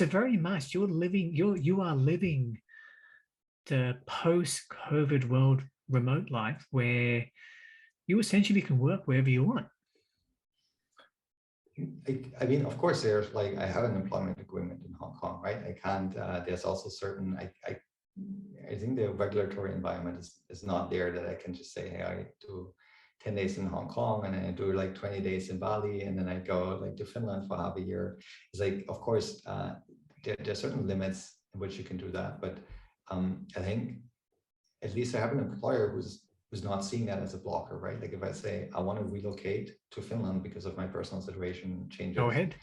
So very much you are living the post-COVID world remote life where you essentially can work wherever you want. I mean, of course, there's like, I have an employment agreement in Hong Kong, right? I can't, there's also certain, I think the regulatory environment is not there that I can just say, hey, I do 10 days in Hong Kong and then I do like 20 days in Bali and then I go like to Finland for half a year. It's like, of course, there are certain limits in which you can do that. But I think at least I have an employer who's not seeing that as a blocker, right? Like if I say I want to relocate to Finland because of my personal situation changes, Go ahead.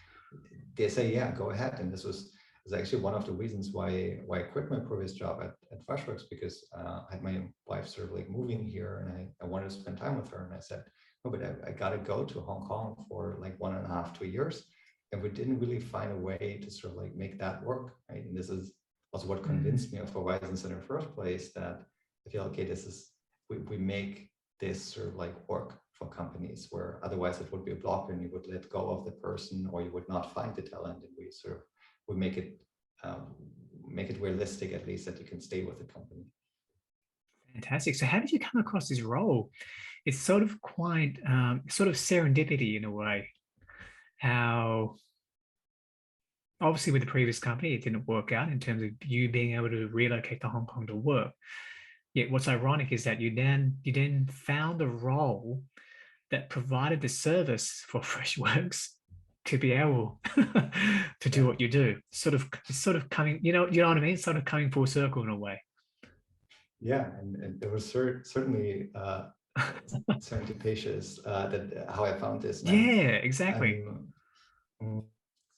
They say, yeah, go ahead. And this was actually one of the reasons why I quit my previous job at Freshworks, because I had my wife sort of like moving here and I wanted to spend time with her. And I said, no, but I got to go to Hong Kong for like 1.5, 2 years. And we didn't really find a way to sort of like make that work, right? And this is also what convinced me of Horizons in the first place, that I feel, okay, this is, we make this sort of like work for companies where otherwise it would be a blocker and you would let go of the person or you would not find the talent, and we sort of would make it realistic, at least, that you can stay with the company. Fantastic. So how did you come across this role? It's sort of quite sort of serendipity in a way. How obviously with the previous company, it didn't work out in terms of you being able to relocate to Hong Kong to work. Yet what's ironic is that you then found a role that provided the service for Freshworks to be able to do what you do. Sort of coming, you know what I mean? Sort of coming full circle in a way. Yeah, and it was certainly serendipitous that how I found this. Yeah, exactly.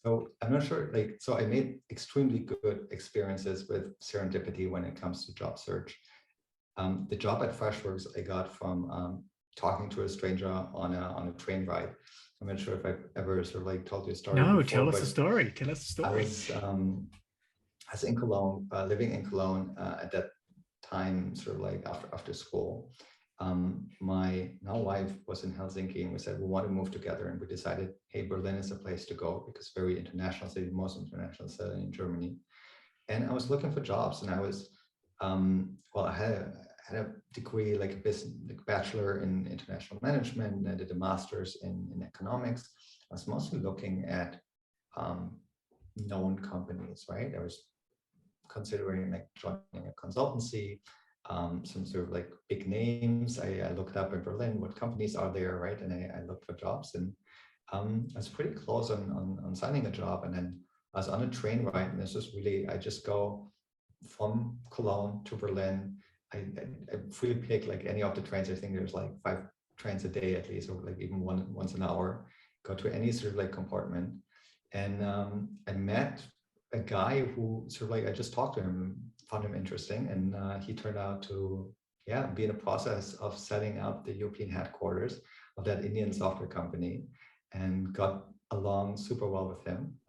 So I'm not sure, like, so I made extremely good experiences with serendipity when it comes to job search. The job at Freshworks I got from talking to a stranger on a train ride. I'm not sure if I've ever sort of like told you a story No, before, tell us the story. Tell us the story. I was in Cologne, living in Cologne at that time, sort of like after school. My now wife was in Helsinki and we said we want to move together, and we decided, hey, Berlin is a place to go because very international city, most international city in Germany. And I was looking for jobs, and I was well, I had a degree, like a business, like bachelor in international management, and I did a master's in economics. I was mostly looking at known companies, right? I was considering like joining a consultancy, some sort of like big names. I looked up in Berlin, what companies are there, right? And I looked for jobs, and I was pretty close on signing a job. And then I was on a train ride, and this was really, I just go from Cologne to Berlin. I freely pick like any of the trains. I think there's like 5 trains a day at least, or like even once an hour. Go to any sort of like compartment, and I met a guy who sort of like, I just talked to him, found him interesting, and he turned out to be in a process of setting up the European headquarters of that Indian software company, and got along super well with him,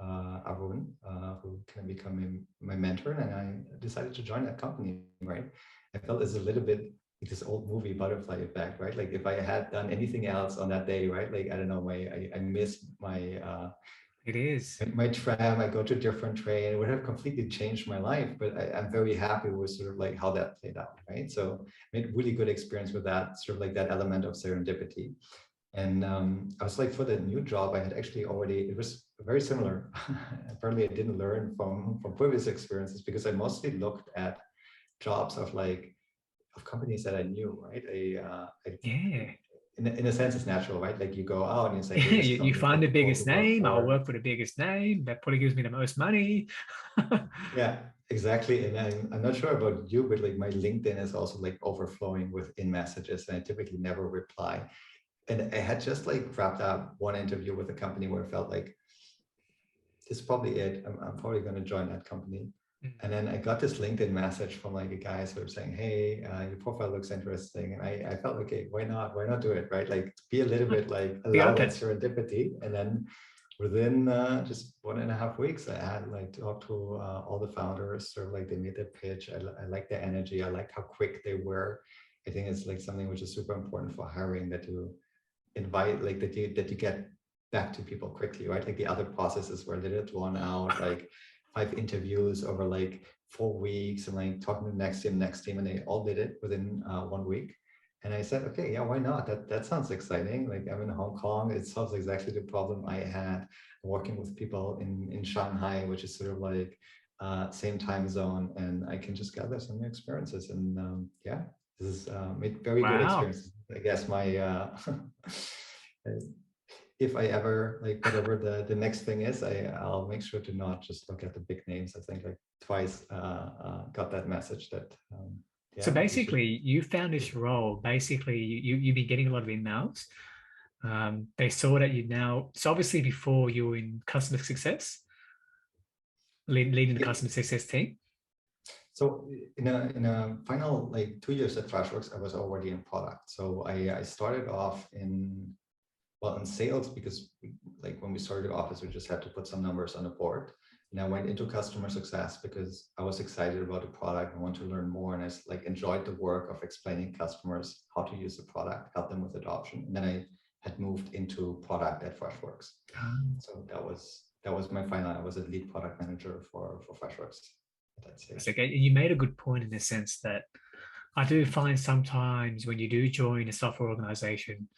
Arun, who can become my mentor, and I decided to join that company, right? I felt it's a little bit like this old movie Butterfly Effect, right? Like if I had done anything else on that day, right? Like, I don't know, I miss my it is my tram, I go to a different train. It would have completely changed my life, but I'm very happy with sort of like how that played out, right? So I made really good experience with that, sort of like that element of serendipity. And I was like, for the new job, I had actually already, it was very similar. Apparently I didn't learn from previous experiences, because I mostly looked at jobs of companies that I knew, right? In a sense, it's natural, right? Like you go out and you say, hey, you find the biggest name. I'll work for the biggest name. That probably gives me the most money. Yeah, exactly. And I'm not sure about you, but like my LinkedIn is also like overflowing with in messages, and I typically never reply. And I had just like wrapped up one interview with a company where I felt like, this is probably it. I'm probably going to join that company. And then I got this LinkedIn message from like a guy sort of saying, hey, your profile looks interesting. And I felt, okay, why not do it, right? Like be a little bit like, allow that serendipity. And then within just 1.5 weeks, I had like talked to all the founders, sort of like they made their pitch. I like their energy. I liked how quick they were. I think it's like something which is super important for hiring, that you invite, like that you get back to people quickly, right? Like the other processes were a little drawn out, like 5 interviews over like 4 weeks, and like talking to the next team, and they all did it within 1 week. And I said, okay, yeah, why not? That sounds exciting. Like I'm in Hong Kong. It solves exactly the problem I had working with people in Shanghai, which is sort of like same time zone, and I can just gather some new experiences. And yeah, this is made very good Wow. experiences. I guess my if I ever like whatever the next thing is, I'll make sure to not just look at the big names. I think like twice got that message that So yeah, you should. basically, you found this role. Basically, you've been getting a lot of emails. They saw that you now. So obviously, before you were in customer success, leading the Yeah. customer success team. So in a final like 2 years at Freshworks, I was already in product. So I started off in well in sales because like when we started the office, we just had to put some numbers on the board. And I went into customer success because I was excited about the product. I want to learn more, and I like enjoyed the work of explaining customers how to use the product, help them with adoption. And then I had moved into product at Freshworks. So that was my final. I was a lead product manager for Freshworks at that It's stage. okay. You made a good point in the sense that I do find sometimes when you do join a software organization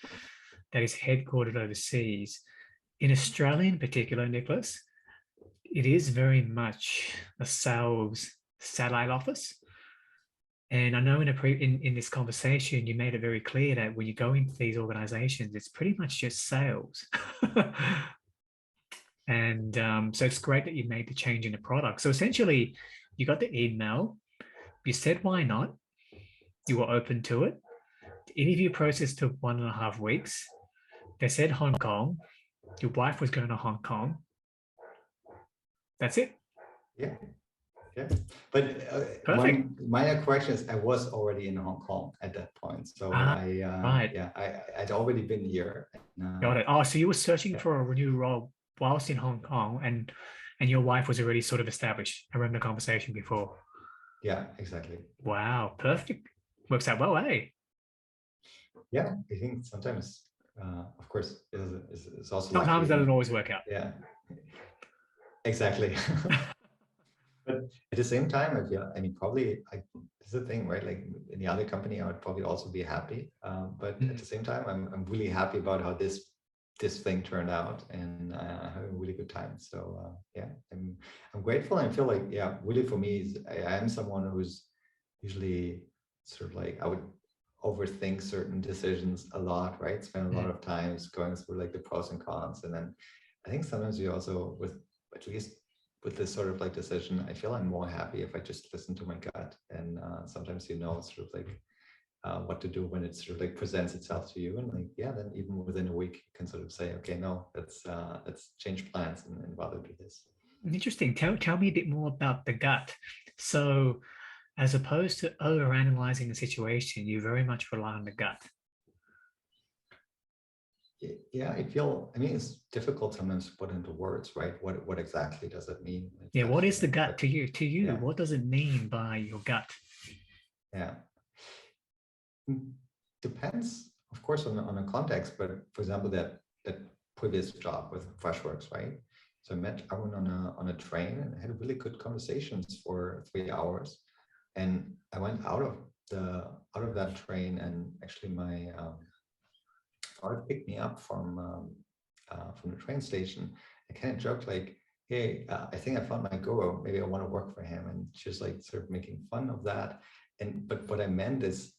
that is headquartered overseas, in Australia in particular, Nicholas, it is very much a sales satellite office. And I know in this conversation, you made it very clear that when you go into these organizations, it's pretty much just sales. And so it's great that you made the change in the product. So essentially, you got the email, you said, why not? You were open to it. The interview process took 1.5 weeks. They said Hong Kong. Your wife was going to Hong Kong. That's it. Yeah, yeah. But Perfect. one minor question is, I was already in Hong Kong at that point, so Ah, right. yeah, I'd already been here. Got it. Oh, so you were searching for a new role whilst in Hong Kong, and your wife was already sort of established. I remember the conversation before. Yeah, exactly. Wow, perfect. Works out well, eh? Yeah, I think sometimes, of course, is also lucky, Sometimes that and doesn't always work out. yeah, exactly. But at the same time, I feel, I mean, probably this is the thing, right? Like in the other company, I would probably also be happy. But at the same time, I'm really happy about how this thing turned out, and having a really good time. So yeah, I'm grateful, and I feel like, yeah, really for me, is I am someone who's usually sort of like, I would overthink certain decisions a lot, right? Spend a lot of times going through like the pros and cons, and then I think sometimes you also, with at least with this sort of like decision, I feel I'm more happy if I just listen to my gut. And sometimes sort of like what to do when it sort of like presents itself to you, and like, yeah, then even within a week you can sort of say, okay, no, let's change plans and rather do this. Interesting. Tell me a bit more about the gut. So, as opposed to overanalyzing the situation, you very much rely on the gut. Yeah, I mean, it's difficult sometimes to put into words, right? What exactly does it mean? Like Yeah, gut what is the feeling, gut but to you? To you, yeah, what does it mean by your gut? yeah. Depends, of course, on the context. But for example, that previous job with Freshworks, right? So I met Aaron on a train and had really good conversations for 3 hours. And I went out of that train, and actually my father picked me up from the train station. I kind of joked like, "Hey, I think I found my guru. Maybe I want to work for him." And she was like sort of making fun of that. And but what I meant is,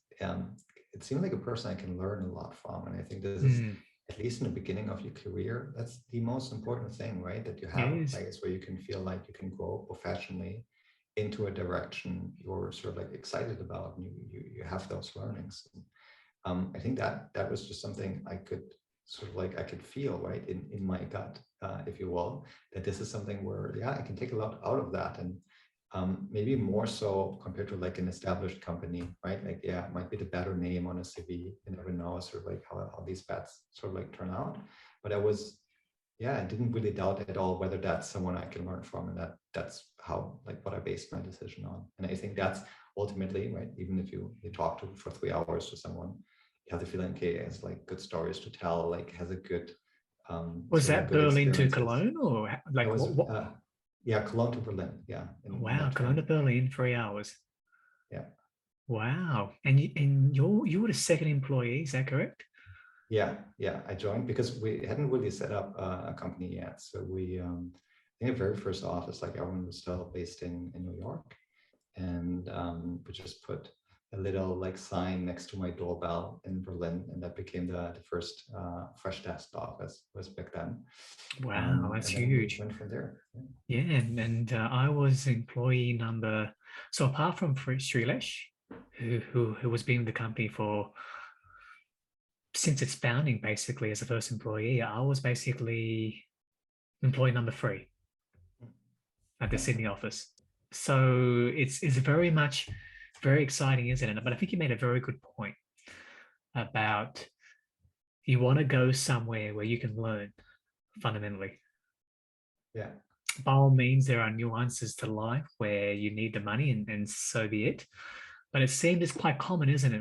it seemed like a person I can learn a lot from. And I think this is, at least in the beginning of your career, that's the most important thing, right? That you It have a is. place where you can feel like you can grow professionally into a direction you're sort of like excited about, and you have those learnings. I think that was just something I could sort of like, I could feel, right, in my gut, if you will, that this is something where, yeah, I can take a lot out of that. And maybe more so compared to like an established company, right? Like, yeah, it might be the better name on a CV. You never know sort of like how these bets sort of like turn out. But yeah, I didn't really doubt at all whether that's someone I can learn from, and that's how, like, what I based my decision on. And I think that's ultimately, right, even if you talk to for 3 hours to someone, you have the feeling, okay, has like good stories to tell, like has a good Was sort of like that good Berlin to experiences. Cologne or It like was what? Yeah, Cologne to Berlin. Yeah, in Wow, that Cologne to time. Berlin, 3 hours. Yeah. Wow. And you were the second employee, is that correct? Yeah. I joined because we hadn't really set up a company yet. So I think the very first office, like everyone was still based in New York, and we just put a little like sign next to my doorbell in Berlin, and that became the first fresh desk office was back then. Wow, that's And then we huge. went from there. Yeah. Yeah, and I was employee number. So apart from Srilesh, who was being with the company for since its founding, basically as a first employee, I was basically employee number 3 at the Yeah. Sydney office. So it's very much very exciting, isn't it? But I think you made a very good point about you want to go somewhere where you can learn fundamentally. Yeah. By all means, there are nuances to life where you need the money and so be it. But it seems it's quite common, isn't it?